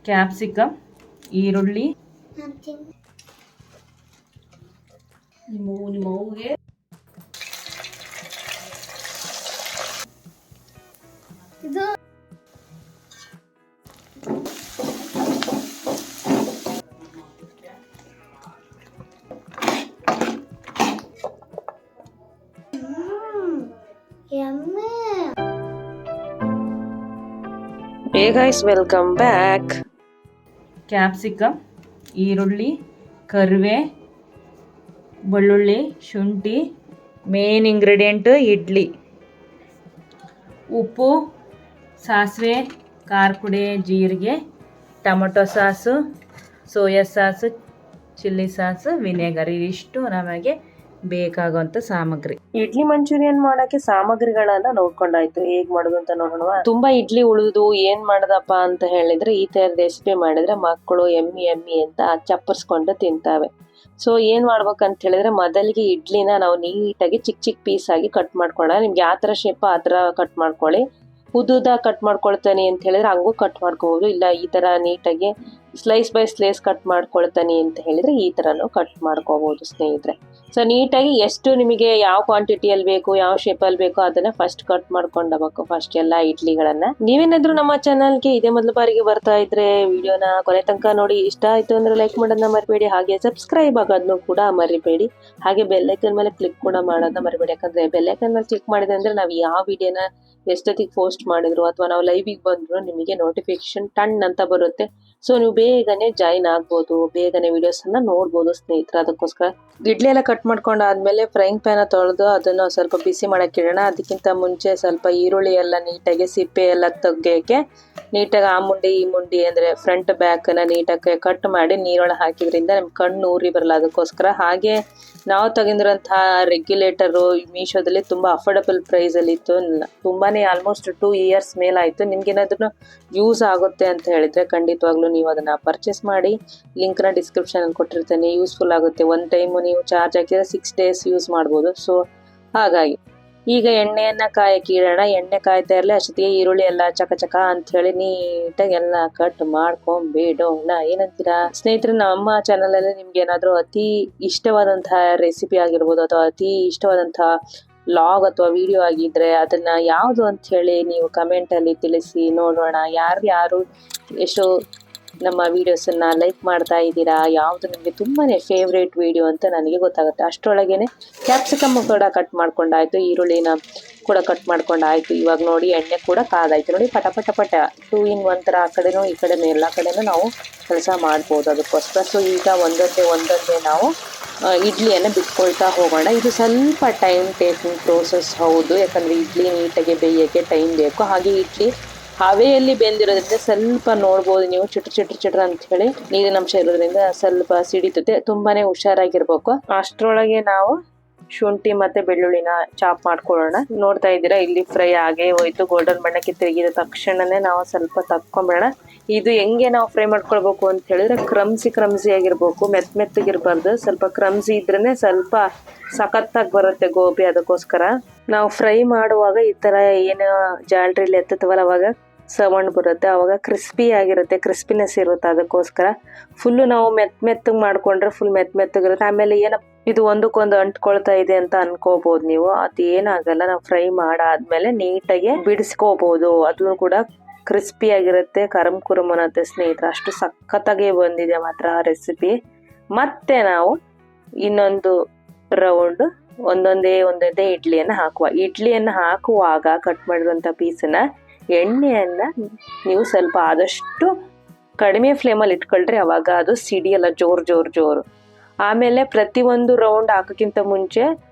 Capsicum, ಈರುಳ್ಳಿ. ನಿಮ್ಮವ್ಗೆ ಇದು Hey guys, welcome back. Capsicum, ಈರುಳ್ಳಿ, ಕರಿವೆ, ಬೆಳ್ಳುಳ್ಳಿ, ಶುಂಠಿ. Main ingredient idli. ಉಪ್ಪು, ಸಾಸಿವೆ, ಖಾರ ಪುಡಿ, ಜೀರಿಗೆ, tomato sauce, soya sauce, chilli sauce, vinegar. ಇದಿಷ್ಟು ನಮಗೆ ಬೇಕಾಗುವಂಥ ಸಾಮಗ್ರಿ. ಇಡ್ಲಿ ಮಂಚೂರಿಯನ್ ಮಾಡಕ್ಕೆ ಸಾಮಗ್ರಿಗಳನ್ನ ನೋಡ್ಕೊಂಡಾಯ್ತು. ಹೇಗ್ ಮಾಡೋದು ಅಂತ ನೋಡೋಣ. ತುಂಬಾ ಇಡ್ಲಿ ಉಳಿದು ಏನ್ ಮಾಡದಪ್ಪ ಅಂತ ಹೇಳಿದ್ರೆ ಈ ತರ ರೆಸಿಪಿ ಮಾಡಿದ್ರೆ ಮಕ್ಕಳು ಎಮ್ಮಿ ಅಂತ ಚಪ್ಪರ್ಸ್ಕೊಂಡು ತಿಂತಾವೆ. ಸೊ ಏನ್ ಮಾಡ್ಬೇಕಂತ ಹೇಳಿದ್ರೆ ಮೊದಲಿಗೆ ಇಡ್ಲಿನ ನಾವು ನೀಟಾಗಿ ಚಿಕ್ಕ ಪೀಸ್ ಆಗಿ ಕಟ್ ಮಾಡ್ಕೊಳ್ಳೋಣ. ನಿಮ್ಗೆ ಯಾವ ತರ ಶೇಪ್ ಆ ತರ ಕಟ್ ಮಾಡ್ಕೊಳ್ಳಿ. ಉದ್ದುದ ಕಟ್ ಮಾಡ್ಕೊಳ್ತಾನೆ ಅಂತ ಹೇಳಿದ್ರೆ ಹಂಗೂ ಕಟ್ ಮಾಡ್ಕೋಬಹುದು. ಇಲ್ಲ ಈ ತರ ನೀಟಾಗಿ ಸ್ಲೈಸ್ ಬೈ ಸ್ಲೈಸ್ ಕಟ್ ಮಾಡ್ಕೊಳ್ತಾನೆ ಅಂತ ಹೇಳಿದ್ರೆ ಈ ತರನು ಕಟ್ ಮಾಡ್ಕೋಬಹುದು ಸ್ನೇಹಿತರೆ. ಸೊ ನೀಟಾಗಿ ಎಷ್ಟು ನಿಮಗೆ ಯಾವ ಕ್ವಾಂಟಿಟಿಯಲ್ಲಿ ಬೇಕು, ಯಾವ ಶೇಪಲ್ಲಿ ಬೇಕು ಅದನ್ನ ಫಸ್ಟ್ ಕಟ್ ಮಾಡ್ಕೊಂಡಬೇಕು. ಫಸ್ಟ್ ಎಲ್ಲ ಇಡ್ಲಿಗಳನ್ನ. ನೀವೇನಾದ್ರೂ ನಮ್ಮ ಚಾನಲ್ಗೆ ಇದೇ ಮೊದಲ ಬಾರಿಗೆ ಬರ್ತಾ ಇದ್ರೆ ವಿಡಿಯೋನ ಕೊನೆ ತನಕ ನೋಡಿ. ಇಷ್ಟ ಆಯ್ತು ಅಂದ್ರೆ ಲೈಕ್ ಮಾಡೋದನ್ನ ಮರಿಬೇಡಿ. ಹಾಗೆ ಸಬ್ಸ್ಕ್ರೈಬ್ ಆಗೋದನ್ನು ಕೂಡ ಮರಿಬೇಡಿ. ಹಾಗೆ ಬೆಲ್ಲೈಕನ್ ಮೇಲೆ ಕ್ಲಿಕ್ ಕೂಡ ಮಾಡೋದನ್ನ ಮರಿಬೇಡಿ. ಯಾಕಂದ್ರೆ ಬೆಲ್ಲೈಕನ್ ಮೇಲೆ ಕ್ಲಿಕ್ ಮಾಡಿದೆ ಅಂದ್ರೆ ನಾವು ಯಾವ ವಿಡಿಯೋನ ಎಷ್ಟೊತ್ತಿಗೆ ಪೋಸ್ಟ್ ಮಾಡಿದ್ರು ಅಥವಾ ನಾವು ಲೈವಿಗೆ ಬಂದ್ರು ನಿಮಗೆ ನೋಟಿಫಿಕೇಶನ್ ಟನ್ ಅಂತ ಬರುತ್ತೆ. ಸೊ ನೀವು ಬೇಗನೆ ಜಾಯಿನ್ ಆಗ್ಬೋದು, ಬೇಗನೆ ವಿಡಿಯೋಸ್ ಅನ್ನ ನೋಡ್ಬೋದು ಸ್ನೇಹಿತರೆ. ಅದಕ್ಕೋಸ್ಕರ ಇಡ್ಲಿ ಎಲ್ಲ ಕಟ್ ಮಾಡ್ಕೊಂಡಾದ್ಮೇಲೆ ಫ್ರೈಂಗ್ ಪ್ಯಾನ್ ತೊಳೆದು ಅದನ್ನ ಸ್ವಲ್ಪ ಬಿಸಿ ಮಾಡಕ್ಕೆ ಇಡೋಣ. ಅದಕ್ಕಿಂತ ಮುಂಚೆ ಸ್ವಲ್ಪ ಈರುಳ್ಳಿ ಎಲ್ಲ ನೀಟಾಗಿ ಸಿಪ್ಪೆ ಎಲ್ಲ ತೆಗಿಯಕ್ಕೆ ನೀಟಾಗಿ ಆ ಮುಂಡಿ ಈ ಮುಂಡಿ ಅಂದ್ರೆ ಫ್ರಂಟ್ ಬ್ಯಾಕ್ ನ ನೀಟಾಗಿ ಕಟ್ ಮಾಡಿ ನೀರೊಳಗೆ ಹಾಕಿದ್ರಿಂದ ನಮ್ಗೆ ಕಣ್ಣು ಊರಿ ಬರಲ್ಲ. ಅದಕ್ಕೋಸ್ಕರ ಹಾಗೆ ನಾವು ತಗೊಂಡಿರೋಂತಹ ರೆಗ್ಯುಲೇಟರ್ ಮೀಶೋದಲ್ಲಿ ತುಂಬಾ ಅಫೋರ್ಡಬಲ್ ಪ್ರೈಸ್ ಅಲ್ಲಿ ಇತ್ತು. ತುಂಬಾನೇ ಆಲ್ಮೋಸ್ಟ್ 2 years ಮೇಲಾಯ್ತು. ನಿಮ್ಗೆ ಏನಾದ್ರೂ ಯೂಸ್ ಆಗುತ್ತೆ ಅಂತ ಹೇಳಿದ್ರೆ ಖಂಡಿತವಾಗ್ಲೂ ನೀವು ಅದನ್ನ ಪರ್ಚೇಸ್ ಮಾಡಿ. ಲಿಂಕ್ ನ ಡಿಸ್ಕ್ರಿಪ್ಷನ್ ಅಲ್ಲಿ ಕೊಟ್ಟಿರ್ತೇನೆ. ಯೂಸ್ಫುಲ್ ಆಗುತ್ತೆ. ಒನ್ ಟೈಮ್ ನೀವು ಚಾರ್ಜ್ ಹಾಕಿದ್ರೆ 6 days ಯೂಸ್ ಮಾಡ್ಬೋದು. ಸೊ ಹಾಗಾಗಿ ಈಗ ಎಣ್ಣೆಯನ್ನ ಕಾಯಕ್ಕೆ ಇಡೋಣ. ಎಣ್ಣೆ ಕಾಯ್ತಾ ಇರಲಿ ಅಷ್ಟೊತ್ತಿಗೆ ಈರುಳ್ಳಿ ಎಲ್ಲ ಚಕ ಅಂತ ಹೇಳಿ ನೀಟಾಗಿ ಎಲ್ಲ ಕಟ್ ಮಾಡ್ಕೊಂಡ್ಬಿಡೋಣ. ಏನಂತೀರಾ ಸ್ನೇಹಿತರೆ? ನಮ್ಮ ಚಾನಲ್ ಅಲ್ಲಿ ನಿಮ್ಗೆ ಏನಾದ್ರೂ ಅತಿ ಇಷ್ಟವಾದಂತಹ ರೆಸಿಪಿ ಆಗಿರ್ಬೋದು ಅಥವಾ ಅತಿ ಇಷ್ಟವಾದಂತಹ ಲಾಗ್ ಅಥವಾ ವಿಡಿಯೋ ಆಗಿದ್ರೆ ಅದನ್ನ ಯಾವುದು ಅಂತ ಹೇಳಿ ನೀವು ಕಮೆಂಟ್ ಅಲ್ಲಿ ತಿಳಿಸಿ ನೋಡೋಣ. ಯಾರು ಎಷ್ಟು ನಮ್ಮ ವಿಡಿಯೋಸನ್ನ ಲೈಕ್ ಮಾಡ್ತಾ ಇದ್ದೀರಾ, ಯಾವುದು ನಿಮಗೆ ತುಂಬಾನೇ ಫೇವ್ರೇಟ್ ವಿಡಿಯೋ ಅಂತ ನನಗೆ ಗೊತ್ತಾಗುತ್ತೆ. ಅಷ್ಟರೊಳಗೇನೆ ಕ್ಯಾಪ್ಸಿಕಮ್ ಕೂಡ ಕಟ್ ಮಾಡ್ಕೊಂಡಾಯ್ತು, ಈರುಳ್ಳಿನ ಕೂಡ ಕಟ್ ಮಾಡ್ಕೊಂಡಾಯ್ತು. ಇವಾಗ ನೋಡಿ ಎಣ್ಣೆ ಕೂಡ ಕಾದಾಯ್ತು. ನೋಡಿ ಪಟ 2 in 1 ತರ ಆ ಕಡೆನೂ ಈ ಕಡೆನೂ ಎಲ್ಲ ಕಡೆನೂ ನಾವು ಕೆಲಸ ಮಾಡ್ಬೋದು. ಅದಕ್ಕೋಸ್ಕರ ಸೊ ಈಗ ಒಂದೊಂದೇ ನಾವು ಇಡ್ಲಿಯನ್ನು ಬಿಟ್ಕೊಳ್ತಾ ಹೋಗೋಣ. ಇದು ಸ್ವಲ್ಪ ಟೈಮ್ ಟೇಕಿಂಗ್ ಪ್ರೋಸೆಸ್ ಹೌದು. ಯಾಕಂದ್ರೆ ಇಡ್ಲಿ ನೀಟಾಗಿ ಬೇಯಕ್ಕೆ ಟೈಮ್ ಬೇಕು. ಹಾಗೆ ಇಡ್ಲಿ ಹವೆಯಲ್ಲಿ ಬೆಂದಿರೋದ್ರಿಂದ ಸ್ವಲ್ಪ ನೋಡ್ಬೋದು ನೀವು ಚಿಟ್ರ ಅಂತ ಹೇಳಿ ನೀರಿನ ಅಂಶ ಇರೋದ್ರಿಂದ ಸ್ವಲ್ಪ ಸಿಡಿತದೆ. ತುಂಬಾನೇ ಹುಷಾರಾಗಿರ್ಬೇಕು. ಅಷ್ಟರೊಳಗೆ ನಾವು ಶುಂಠಿ ಮತ್ತೆ ಬೆಳ್ಳುಳ್ಳಿನ ಚಾಪ್ ಮಾಡ್ಕೊಳ್ಳೋಣ. ನೋಡ್ತಾ ಇದ್ದೀರಾ ಇಲ್ಲಿ ಫ್ರೈ ಆಗೇ ಹೋಯ್ತು. ಗೋಲ್ಡನ್ ಬಣ್ಣಕ್ಕೆ ತಿರುಗಿದ ತಕ್ಷಣನೇ ನಾವು ಸ್ವಲ್ಪ ತಕ್ಕೊಂಬೇಡ. ಇದು ಹೆಂಗೆ ನಾವು ಫ್ರೈ ಮಾಡ್ಕೊಳ್ಬೇಕು ಅಂತ ಹೇಳಿದ್ರೆ ಕ್ರಮ್ಸಿ ಆಗಿರ್ಬೇಕು, ಮೆತ್ತಗಿರ್ಬಾರ್ದು. ಸ್ವಲ್ಪ ಕ್ರಮ್ಸಿ ಇದ್ರೇನೆ ಸ್ವಲ್ಪ ಸಖತ್ತಾಗಿ ಬರುತ್ತೆ ಗೋಬಿ. ಅದಕ್ಕೋಸ್ಕರ ನಾವು ಫ್ರೈ ಮಾಡುವಾಗ ಈ ತರ ಏನು ಜಾಲ್ರಿಲಿ ಎತ್ತುತ್ತವಲ್ಲ ಅವಾಗ ಸೌಂಡ್ ಬರುತ್ತೆ. ಅವಾಗ ಕ್ರಿಸ್ಪಿ ಆಗಿರುತ್ತೆ, ಕ್ರಿಸ್ಪಿನೆಸ್ ಇರುತ್ತೆ. ಅದಕ್ಕೋಸ್ಕರ ಫುಲ್ಲು ನಾವು ಮೆತ್ತಗೆ ಮಾಡ್ಕೊಂಡ್ರೆ ಫುಲ್ ಮೆತ್ತಗಿರುತ್ತೆ. ಆಮೇಲೆ ಇದು ಒಂದಕ್ಕೊಂದು ಅಂಟ್ಕೊಳ್ತಾ ಇದೆ ಅಂತ ಅನ್ಕೋಬಹುದು ನೀವು. ಅದು ಏನಾಗಲ್ಲ. ನಾವು ಫ್ರೈ ಮಾಡಾದ್ಮೇಲೆ ನೀಟಾಗಿ ಬಿಡಿಸ್ಕೋಬಹುದು. ಅದನ್ನು ಕೂಡ ಕ್ರಿಸ್ಪಿ ಆಗಿರುತ್ತೆ, ಕುರುಮ್ ಅನ್ನತ್ತೆ ಸ್ನೇಹಿತರೆ. ಅಷ್ಟು ಸಖತ್ತಾಗಿ ಬಂದಿದೆ ಮಾತ್ರ ರೆಸಿಪಿ. ಮತ್ತೆ ನಾವು ಇನ್ನೊಂದು ರೌಂಡ್ ಒಂದೊಂದೇ ಇಡ್ಲಿಯನ್ನ ಹಾಕುವಾಗ ಕಟ್ ಮಾಡಿರುವಂತ ಪೀಸನ್ನ ಎಣ್ಣೆಯನ್ನ ನೀವು ಸ್ವಲ್ಪ ಆದಷ್ಟು ಕಡಿಮೆ ಫ್ಲೇಮಲ್ಲಿ ಇಟ್ಕೊಳ್ರಿ. ಅವಾಗ ಅದು ಸಿಡಿಯಲ್ಲ ಜೋರು. ಆಮೇಲೆ ಪ್ರತಿಯೊಂದು ರೌಂಡ್ ಹಾಕೋಕ್ಕಿಂತ ಮುಂಚೆ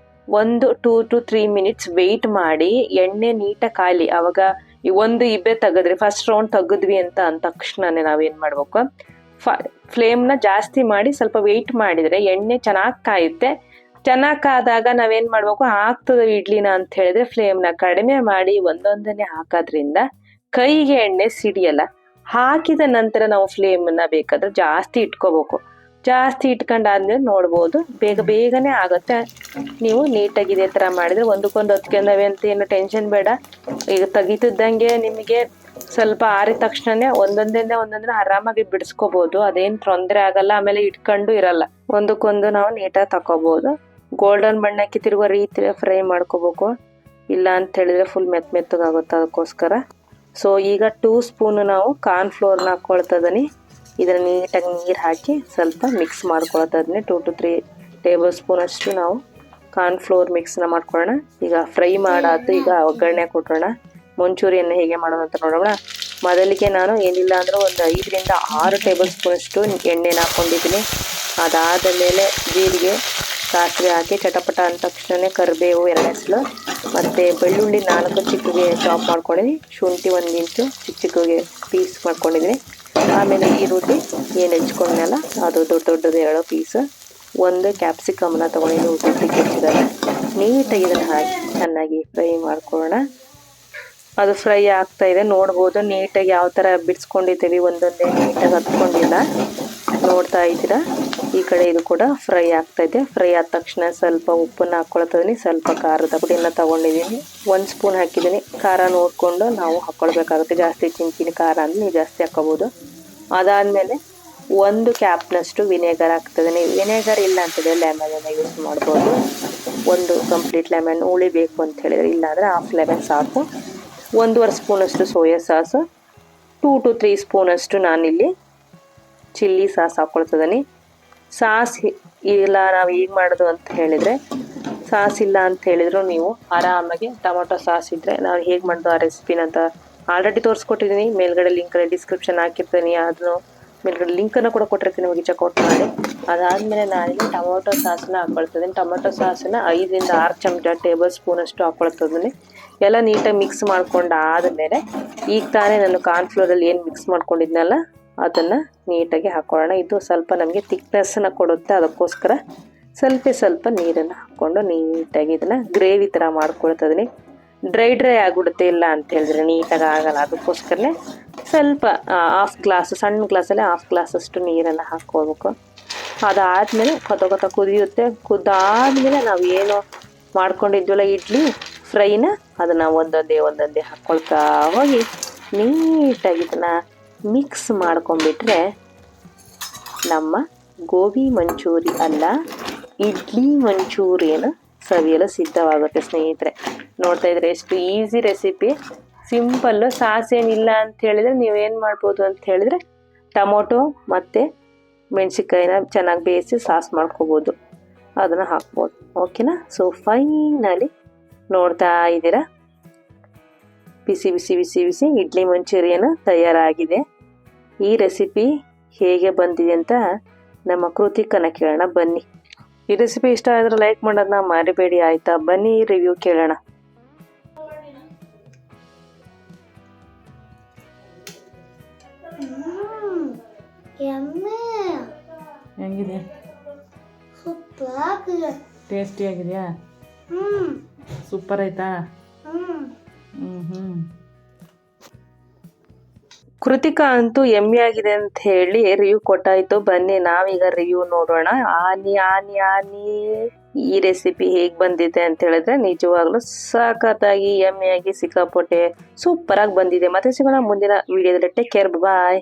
1 to 3 minutes ವೆಯ್ಟ್ ಮಾಡಿ ಎಣ್ಣೆ ನೀಟಾಗಿ ಕಾಯಲಿ. ಅವಾಗ ಒಂದು ಇಬ್ಬೆ ತೆಗೆದ್ರಿ, ಫಸ್ಟ್ ರೌಂಡ್ ತೆಗೆದ್ವಿ ಅಂತ ಅಂದ ತಕ್ಷಣನೇ ನಾವೇನ್ ಮಾಡ್ಬೇಕು, ಫ್ಲೇಮ್ನ ಜಾಸ್ತಿ ಮಾಡಿ ಸ್ವಲ್ಪ ವೆಯ್ಟ್ ಮಾಡಿದ್ರೆ ಎಣ್ಣೆ ಚೆನ್ನಾಗಿ ಕಾಯುತ್ತೆ. ಚೆನ್ನಾಗಿ ಕಾದಾಗ ನಾವೇನ್ ಮಾಡ್ಬೇಕು, ಆಗ್ತದೆ ಇಡ್ಲಿನ ಅಂತ ಹೇಳಿದ್ರೆ ಫ್ಲೇಮ್ನ ಕಡಿಮೆ ಮಾಡಿ ಒಂದೊಂದನ್ನೇ ಹಾಕೋದ್ರಿಂದ ಕೈಗೆ ಎಣ್ಣೆ ಸಿಡಿಯಲ್ಲ. ಹಾಕಿದ ನಂತರ ನಾವು ಫ್ಲೇಮ್ನ ಬೇಕಾದ್ರೆ ಜಾಸ್ತಿ ಇಟ್ಕೋಬೇಕು. ಜಾಸ್ತಿ ಇಟ್ಕೊಂಡಾದ್ಮೇಲೆ ನೋಡ್ಬೋದು ಬೇಗನೆ ಆಗುತ್ತೆ. ನೀವು ನೀಟಾಗಿ ಇದೇ ತರ ಮಾಡಿದ್ರೆ ಒಂದಕ್ಕೊಂದು ಹೊತ್ಕೊಂಡವೆ ಅಂತ ಏನು ಟೆನ್ಷನ್ ಬೇಡ. ಈಗ ತೆಗಿತಿದ್ದಂಗೆ ನಿಮಗೆ ಸ್ವಲ್ಪ ಆರಿದ ತಕ್ಷಣನೇ ಒಂದೊಂದನ್ನ ಆರಾಮಾಗಿ ಬಿಡಿಸ್ಕೋಬಹುದು, ಅದೇನ್ ತೊಂದರೆ ಆಗಲ್ಲ. ಆಮೇಲೆ ಇಟ್ಕೊಂಡು ಇರಲ್ಲ, ಒಂದಕ್ಕೊಂದು ನಾವು ನೀಟಾಗಿ ತಕೋಬಹುದು. ಗೋಲ್ಡನ್ ಬಣ್ಣಕ್ಕೆ ತಿರುಗೋ ರೀತಿ ಫ್ರೈ ಮಾಡ್ಕೋಬೇಕು, ಇಲ್ಲ ಅಂತ ಹೇಳಿದ್ರೆ ಫುಲ್ ಮೆತ್ತಗಾಗುತ್ತೆ. ಅದಕ್ಕೋಸ್ಕರ ಸೊ ಈಗ 2 ಸ್ಪೂನ್ ನಾವು ಕಾರ್ನ್ ಫ್ಲೋರ್ನ ಹಾಕೊಳ್ತದನಿ. ಇದನ್ನ ನೀಟಾಗಿ ನೀರು ಹಾಕಿ ಸ್ವಲ್ಪ ಮಿಕ್ಸ್ ಮಾಡ್ಕೊಳ್ತದನಿ. 2 to 3 ಟೇಬಲ್ ಸ್ಪೂನ್ ಅಷ್ಟು ನಾವು ಕಾರ್ನ್ ಫ್ಲೋರ್ ಮಿಕ್ಸ್ನ ಮಾಡ್ಕೊಳ್ಳೋಣ. ಈಗ ಫ್ರೈ ಮಾಡಾತು, ಈಗ ಒಗ್ಗರಣೆ ಕೊಟ್ಟೋಣ. ಮಂಚೂರಿಯನ್ನು ಹೇಗೆ ಮಾಡೋದು ಅಂತ ನೋಡೋಣ. ಮೊದಲಿಗೆ ನಾನು ಏನಿಲ್ಲ ಅಂದ್ರೆ ಒಂದು 5 ರಿಂದ 6 ಟೇಬಲ್ ಸ್ಪೂನ್ ಅಷ್ಟು ಎಣ್ಣೆನ ಹಾಕೊಂಡಿದ್ದೀನಿ. ಅದಾದ ಮೇಲೆ ಜೀರಿಗೆ ಸಾಸಿವೆ ಹಾಕಿ ಚಟಪಟ ಅಂದ ತಕ್ಷಣ ಕರಿಬೇವು 2 ಹೆಸರು, ಮತ್ತು ಬೆಳ್ಳುಳ್ಳಿ 4 ಚಿಕ್ಕಗೆ ಚಾಪ್ ಮಾಡ್ಕೊಂಡಿದ್ದೀನಿ. ಶುಂಠಿ 1 ಇಂಚು ಚಿಕ್ಕಗೆ ಪೀಸ್ ಮಾಡ್ಕೊಂಡಿದ್ದೀನಿ. ಆಮೇಲೆ ಈರುಳ್ಳಿ ಏನು ಹೆಚ್ಕೊಂಡ್ನಲ್ಲ ಅದು ದೊಡ್ಡದು 2 ಪೀಸ್. 1 ಕ್ಯಾಪ್ಸಿಕಮ್ನ ತೊಗೊಂಡಿದ್ದು ಉದ್ದಿಗೆ ಹೆಚ್ಚಿದ್ದಾರೆ. ನೀಟಾಗಿ ಇದನ್ನು ಹಾಕಿ ಚೆನ್ನಾಗಿ ಫ್ರೈ ಮಾಡ್ಕೊಳ್ಳೋಣ. ಅದು ಫ್ರೈ ಆಗ್ತಾ ಇದೆ, ನೋಡ್ಬೋದು ನೀಟಾಗಿ ಯಾವ ಥರ ಬಿಡಿಸ್ಕೊಂಡಿದ್ದೀವಿ, ಒಂದೊಂದೇ ನೀಟಾಗಿ ಹತ್ಕೊಂಡಿಲ್ಲ, ನೋಡ್ತಾ ಇದ್ದೀರಾ. ಈ ಕಡೆ ಇದು ಕೂಡ ಫ್ರೈ ಆಗ್ತಾ ಇದೆ. ಫ್ರೈ ಆದ ತಕ್ಷಣ ಸ್ವಲ್ಪ ಉಪ್ಪನ್ನು ಹಾಕ್ಕೊಳ್ತಿದ್ದೀನಿ, ಸ್ವಲ್ಪ ಖಾರದ ಪುಡಿನ ತಗೊಂಡಿದ್ದೀನಿ, 1 ಸ್ಪೂನ್ ಹಾಕಿದ್ದೀನಿ. ಖಾರ ನೋಡಿಕೊಂಡು ನಾವು ಹಾಕ್ಕೊಳ್ಬೇಕಾಗುತ್ತೆ, ಜಾಸ್ತಿ ತಿಂತೀನಿ ಖಾರ ಅಂದರೆ ನೀವು ಜಾಸ್ತಿ ಹಾಕ್ಕೋಬೋದು. ಅದಾದಮೇಲೆ 1 ಕ್ಯಾಪ್ನಷ್ಟು ವಿನೆಗರ್ ಹಾಕ್ತಿದ್ದೀನಿ. ವಿನೆಗರ್ ಇಲ್ಲ ಅಂತಂದರೆ ಲೆಮನನ್ನು ಯೂಸ್ ಮಾಡ್ಬೋದು. 1 ಕಂಪ್ಲೀಟ್ ಲೆಮನ್ ಉಳಿಬೇಕು ಅಂತ ಹೇಳಿದರೆ, ಇಲ್ಲಾಂದರೆ ಹಾಫ್ ಲೆಮನ್ ಸಾಕು. 1.5 ಸ್ಪೂನಷ್ಟು ಸೋಯಾ ಸಾಸು, 2 to 3 ಸ್ಪೂನಷ್ಟು ನಾನಿಲ್ಲಿ ಚಿಲ್ಲಿ ಸಾಸ್ ಹಾಕ್ಕೊಳ್ತಿದ್ದೀನಿ. ಸಾಸ್ ಇಲ್ಲ ನಾವು ಈಗ ಮಾಡೋದು ಅಂತ ಹೇಳಿದರೆ, ಸಾಸ್ ಇಲ್ಲ ಅಂತ ಹೇಳಿದ್ರು ನೀವು ಆರಾಮಾಗಿ ಟೊಮೊಟೊ ಸಾಸ್ ಇದ್ದರೆ ನಾವು ಹೇಗೆ ಮಾಡೋದು ಆ ರೆಸಿಪಿನ ಅಂತ ಆಲ್ರೆಡಿ ತೋರಿಸ್ಕೊಟ್ಟಿದ್ದೀನಿ. ಮೇಲ್ಗಡೆ ಲಿಂಕಲ್ಲಿ ಡಿಸ್ಕ್ರಿಪ್ಷನ್ ಹಾಕಿರ್ತೀನಿ, ಅದನ್ನು ಮೇಲ್ಗಡೆ ಲಿಂಕನ್ನು ಕೂಡ ಕೊಟ್ಟಿರ್ತೀನಿ, ಹೋಗಿ ಚೆಕ್ಔಟ್ ಮಾಡಿ. ಅದಾದಮೇಲೆ ನಾನಿಲ್ಲಿ ಟೊಮೊಟೊ ಸಾಸನ್ನ ಹಾಕ್ಕೊಳ್ತಿದ್ದೀನಿ. ಟೊಮೊಟೊ ಸಾಸನ್ನ 5 ರಿಂದ 6 ಚಮಚ ಟೇಬಲ್ ಸ್ಪೂನಷ್ಟು ಹಾಕ್ಕೊಳ್ತಿದ್ದೀನಿ. ಎಲ್ಲ ನೀಟಾಗಿ ಮಿಕ್ಸ್ ಮಾಡ್ಕೊಂಡಾದಮೇಲೆ ಈಗ ತಾನೇ ನಾನು ಕಾರ್ನ್ಫ್ಲೋರಲ್ಲಿ ಏನು ಮಿಕ್ಸ್ ಮಾಡ್ಕೊಂಡಿದ್ನಲ್ಲ ಅದನ್ನು ನೀಟಾಗಿ ಹಾಕ್ಕೊಳ್ಳೋಣ. ಇದು ಸ್ವಲ್ಪ ನಮಗೆ ಥಿಕ್ನೆಸ್ಸನ್ನು ಕೊಡುತ್ತೆ, ಅದಕ್ಕೋಸ್ಕರ ಸ್ವಲ್ಪ ನೀರನ್ನು ಹಾಕ್ಕೊಂಡು ನೀಟಾಗಿ ಇದನ್ನು ಗ್ರೇವಿ ಥರ ಮಾಡ್ಕೊಳ್ತಿದ್ದೀನಿ. ಡ್ರೈ ಆಗಿಬಿಡುತ್ತೆ, ಇಲ್ಲ ಅಂತ ಹೇಳಿದ್ರೆ ನೀಟಾಗಿ ಆಗಲ್ಲ. ಅದಕ್ಕೋಸ್ಕರನೇ ಸ್ವಲ್ಪ ಹಾಫ್ ಗ್ಲಾಸ್, ಸಣ್ಣ ಗ್ಲಾಸಲ್ಲಿ ಹಾಫ್ ಗ್ಲಾಸಷ್ಟು ನೀರನ್ನು ಹಾಕ್ಕೋಬೇಕು. ಅದಾದಮೇಲೆ ಕೊತ ಕುದಿಯುತ್ತೆ. ಕುದ್ದಾದಮೇಲೆ ನಾವು ಏನು ಮಾಡ್ಕೊಂಡಿದ್ವಲ್ಲ ಇಡ್ಲಿ ಫ್ರೈನ, ಅದನ್ನು ಒಂದೊಂದೇ ಹಾಕ್ಕೊಳ್ತಾ ಹೋಗಿ ನೀಟಾಗಿ ಇದನ್ನು ಮಿಕ್ಸ್ ಮಾಡ್ಕೊಂಡ್ಬಿಟ್ರೆ ನಮ್ಮ ಗೋಬಿ ಮಂಚೂರಿ ಅಲ್ಲ, ಇಡ್ಲಿ ಮಂಚೂರಿಯನ್ ಸವಿಯಲು ಸಿದ್ಧವಾಗುತ್ತೆ ಸ್ನೇಹಿತರೆ. ನೋಡ್ತಾ ಇದ್ರೆ ಎಷ್ಟು ಈಸಿ ರೆಸಿಪಿ, ಸಿಂಪಲ್ಲು. ಸಾಸ್ ಏನಿಲ್ಲ ಅಂತ ಹೇಳಿದರೆ ನೀವೇನು ಮಾಡ್ಬೋದು ಅಂತ ಹೇಳಿದರೆ ಟೊಮೊಟೊ ಮತ್ತು ಮೆಣಸಿನ್ಕಾಯಿನ ಚೆನ್ನಾಗಿ ಬೇಯಿಸಿ ಸಾಸ್ ಮಾಡ್ಕೋಬೋದು, ಅದನ್ನು ಹಾಕ್ಬೋದು. ಓಕೆನಾ? ಸೊ ಫೈನಲಿ ನೋಡ್ತಾ ಇದ್ದೀರಾ, ಬಿಸಿ ಇಡ್ಲಿ ಮಂಚೂರಿಯನ್ ತಯಾರಾಗಿದೆ. ಈ ರೆಸಿಪಿ ಹೇಗೆ ಬಂದಿದೆ ಅಂತ ನಮ್ಮ ಕೃತಿಕನ ಕೇಳೋಣ ಬನ್ನಿ. ಈ ರೆಸಿಪಿ ಇಷ್ಟ ಆದರೆ ಲೈಕ್ ಮಾಡೋದನ್ನ ಮರಿಬೇಡಿ ಆಯಿತಾ? ಬನ್ನಿ ರಿವ್ಯೂ ಕೇಳೋಣ. ಹೆಂಗಿದೆ? ಟೇಸ್ಟಿ ಆಗಿದೆಯಾ? ಸೂಪರ್ ಆಯ್ತಾ? ಕೃತಿಕಾ ಅಂತೂ ಎಮ್ಮೆ ಆಗಿದೆ ಅಂತ ಹೇಳಿ ರಿವ್ಯೂ ಕೊಟ್ಟಾಯ್ತು. ಬನ್ನಿ ನಾವೀಗ ರಿವ್ಯೂ ನೋಡೋಣ. ಆನಿ ಈ ರೆಸಿಪಿ ಹೇಗೆ ಬಂದಿದೆ ಅಂತ ಹೇಳಿದ್ರೆ ನಿಜವಾಗ್ಲೂ ಸಖತ್ತಾಗಿ ಎಮ್ಮೆಯಾಗಿ ಸಿಕ್ಕಾಪಟ್ಟೆ ಸೂಪರ್ ಆಗಿ ಬಂದಿದೆ. ಮತ್ತೆ ಸಿಗೋಣ ಮುಂದಿನ ವಿಡಿಯೋದಲ್ಲಿ. ಟೇಕ್ ಕೇರ್, ಬಾಯ್.